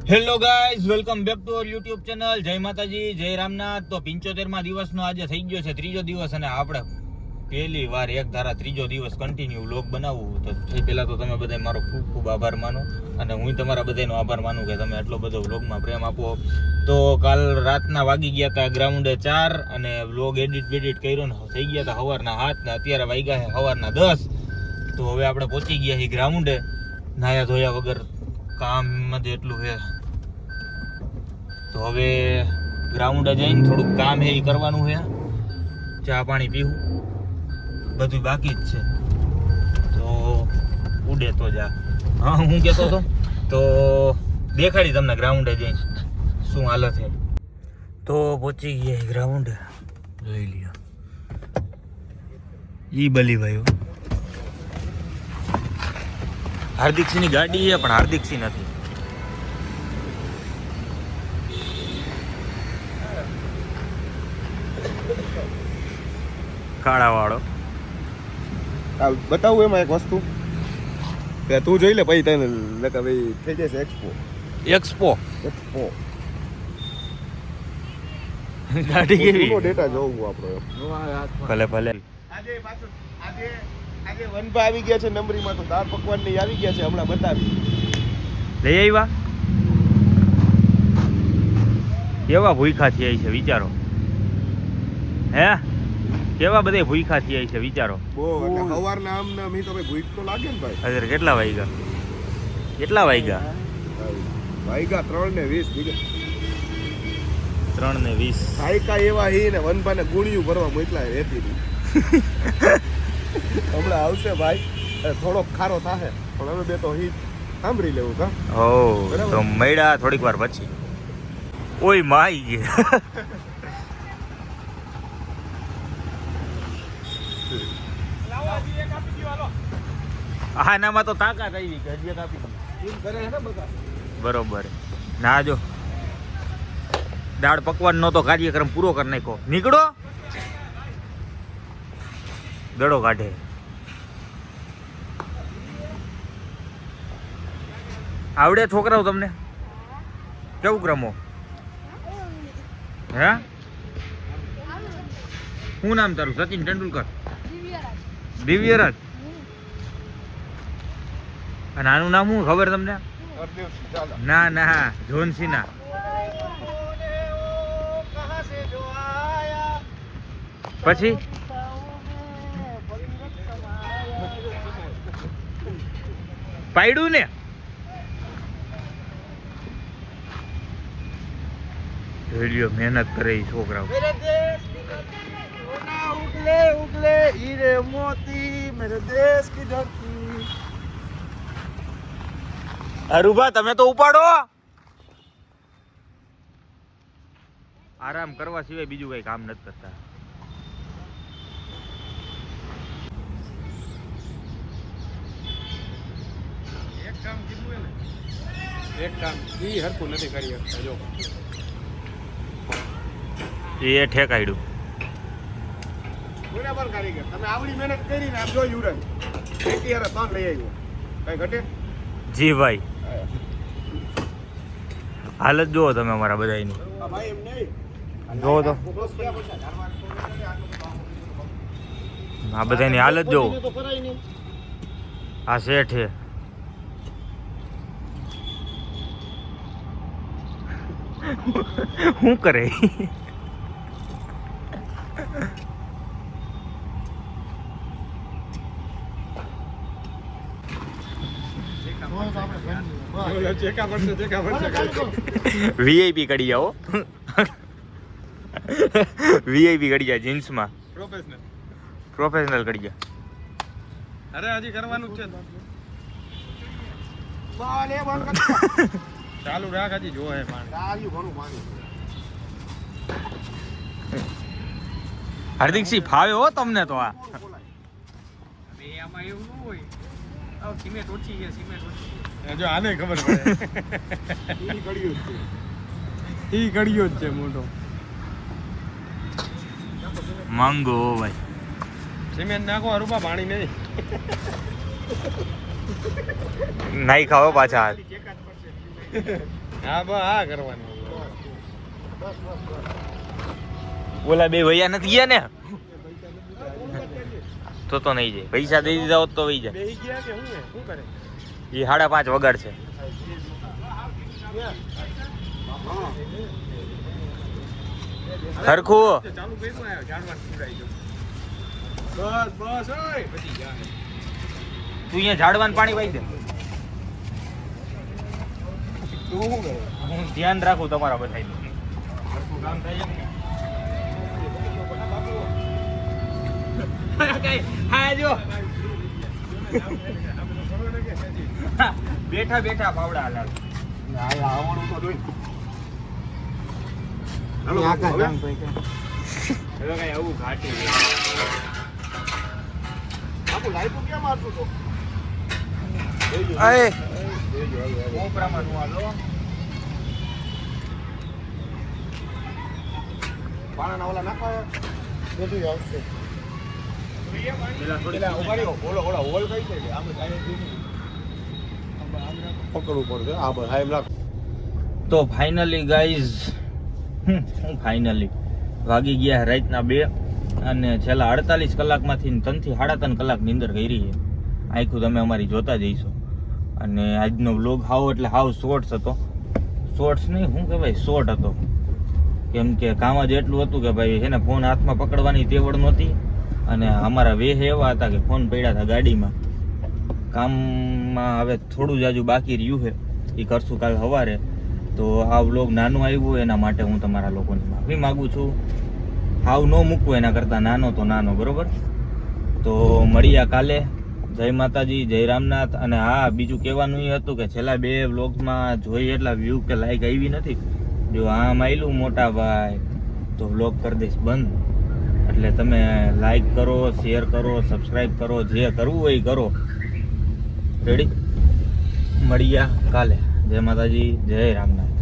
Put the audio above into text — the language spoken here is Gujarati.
Hello guys, welcome back to our YouTube channel. જય માતાજી, જય રામનાથ. તો 75મા દિવસનો આજે થઈ ગયો છે ત્રીજો દિવસ, અને આપણે પહેલી વાર એક ધારા ત્રીજો દિવસ કન્ટિન્યુ વ્લોગ બનાવવું. તો એ પહેલાં તો તમે બધા મારો ખૂબ ખૂબ આભાર માનો, અને હું તમારા બધાનો આભાર માનું કે તમે એટલો બધો વ્લોગમાં પ્રેમ આપો. તો કાલ રાતના વાગી ગયા હતા ગ્રાઉન્ડે 4, અને વ્લોગ એડિટ કર્યો ને થઈ ગયા હતા સવારના 7, ને અત્યારે વાગ્યા છે સવારના 10. તો હવે આપણે પહોંચી ગયા છીએ ગ્રાઉન્ડે, નાયા ધોયા વગર. કામ જ એટલું છે. તો હવે ગ્રાઉન્ડે જઈને થોડુંક કામ છે એ કરવાનું છે, ચા પાણી પીવું, બધું બાકી જ છે. તો ઉડે તો જા. હા, હું કહેતો હતો તો દેખાડી તમને ગ્રાઉન્ડે જઈને શું હાલત છે. તો પહોંચી ગયા ગ્રાઉન્ડે, જોઈ લ્યો. ઈ બલી ભાઈઓ હાર્દિકસિંહની ગાડી છે, પણ હાર્દિકસિંહ નથી. કાળા વાળો બતાવું એમાં એક વસ્તુ કે તું જોઈ લે, પછી તને નકર ભાઈ થઈ જશે એક્સપો ગાડી કેવી ડેટા જોવું આપણો. ભલે આજે વનભા આવી ગયા છે નંબરીમાં, તો દાળ પકવાન ની આવી ગયા છે, હમણાં બતાવી લઈ આવ્યા. કેવા ભૂખા થયા છે વિચારો, હે કેવા બધે ભૂખા થયા છે વિચારો. બહુ એટલે સવારના આમ ને મી તો ભાઈ ભૂખ તો લાગે ને ભાઈ. અત્યારે કેટલા વાગ્યા? 3:20 3:20 સાયકા એવા હી ને વનભાને ગુણિયું ભરવા મોકલા રહેતી હતી. હમણાં આવશે ભાઈ, થોડોક ખારો થાશે, પણ હવે બે તો હી સાંભળી લેવું કા. ઓ તો મળ્યા થોડીક વાર પછી. ઓય માઈ ગયા. આનામાં તો તાકાત આવી કે હજી કાપી બરોબર. ના જો દાળ પકવાન નો તો કાર્યક્રમ પૂરો કરી નાખ્યો. નીકળો, દડો કાઢે. આવડે છોકરાઓ તમને? કેવું રમો? હે શું નામ તારું? સચિન તેંડુલકર? દિવ્યરાજ. અને આનું નામ શું ખબર તમને? ના જોનસીના. પછી પાડ્યું ને. જોઈ મહેનત કરે છોકરાઓ. उगले हीरे मोती मेरे देश की धरती. અરુભા તમે તો ઉપાડો. આરામ કરવા સિવાય બીજું કઈ કામ નથી કરતા. એક કામ ઈ હરખું નથી કરી શકતા. જો એ ઠેકાયડું. બરાબર કારીગર તમે આવડી મહેનત કરી ને આમ જો યુરન એકી હારે 3 લઈ આવ્યો, કઈ ઘટે? જી ભાઈ, હાલત જુઓ તમે અમારા બધાની. ભાઈ એમ નહીં જોવો તો આ બધાની હાલત જુઓ. આ શેઠ છે. શું કરે? વીઆઈપી કરી જાઓ. વીઆઈપી કરી જાય જીન્સમાં. પ્રોફેશનલ કરી જાય. અરે હજી કરવાનું જ છે. ચાલુ રાખ, હજી જો હે પાણી ઘણું પાણી. હાર્દિકસિંહ ફાવે હો તમને તો. આ આમાં એવું ન હોય. સિમેન્ટ ઓછી છે, સિમેન્ટ ઓછી. જો આને ખબર પડે. ઈ કડિયો જ છે મોટો. માંગો ભાઈ. સિમેન્ટ નાખો અરુબા, પાણી નહીં. નહીં ખાઓ પાછા. હા બસ હા કરવાનું ઓલા બે ભૈયા નથી ગયા ને તો નહીં જાય. પૈસા દઈ દીધા હોત તો વહી જાય. બેહી ગયા કે શું કરે એ 5:30 વગાડ છે. સરખું ચાલુ કર્યું આવ્યો જાણવાનું પીવડાઈ ગયો બસ બસ ઓય પછી જાય તું અહીંયા ઝાડવાનું પાણી વાઈ દે. તું શું કરે હું ધ્યાન રાખું તમારા બધાનું. સરખું કામ થાય છે ને હા જો બેઠા બેઠા પાવડા હલાવે. આવવાનું તો જોઈ હાલો, આકા હવે? જામ ભાઈ કે હવે કઈ આવું ઘાટી છે. આપો લાઈટો ક્યાં મારছো તો અય કોપરામાં નું આલો. પાણા ઓલા નાખો બધું આવશે પેલા થોડી પેલા ઉભા રહ્યો ઓલા હોલ કઈ છે આમ જાય પકડવું પડશે આ બસ હાઈમ રાખ તો ફાઇનલી ગાઈઝ હું ફાઇનલી વાગી ગયા રાતના 2 અને છેલ્લા 48 કલાકમાંથી 3 થી 3.5 કલાક નીંદર કરી છે. આખું તમે અમારી જોતા જઈશો. અને આજનો વ્લોગ એટલે હાવ શોર્ટ્સ હતો. શોર્ટ્સ નહીં શું કહેવાય શોર્ટ હતો. કેમ કે કામ જ એટલું હતું કે ભાઈ એને ફોન હાથમાં પકડવાની તેવડ નહોતી. અને અમારા વેહ એવા હતા કે ફોન પડ્યા હતા ગાડીમાં. કામમાં હવે થોડું જ આજુ બાકી રહ્યું છે એ કરશું કાલ સવારે. તો આ વ્લોગ નાનું આવ્યું એના માટે હું તમારા લોકોને માફી માગું છું. હાવ ન મૂકવું એના કરતાં નાનો તો નાનો બરોબર. તો મળ્યા કાલે. જય માતાજી, જય રામનાથ. અને હા બીજું કહેવાનું એ હતું કે છેલ્લા 2 વ્લોગમાં જોઈએ એટલા વ્યૂ કે લાઈક આવી નથી. જો આમ આવેલું મોટા ભાઈ તો વ્લોગ કરી દઈશ બંધ. એટલે તમે લાઈક કરો, શેર કરો, સબસ્ક્રાઈબ કરો, જે કરવું હોય એ કરો. રેડી? મળ્યા કાલે. જય માતાજી, જય રામનાથ.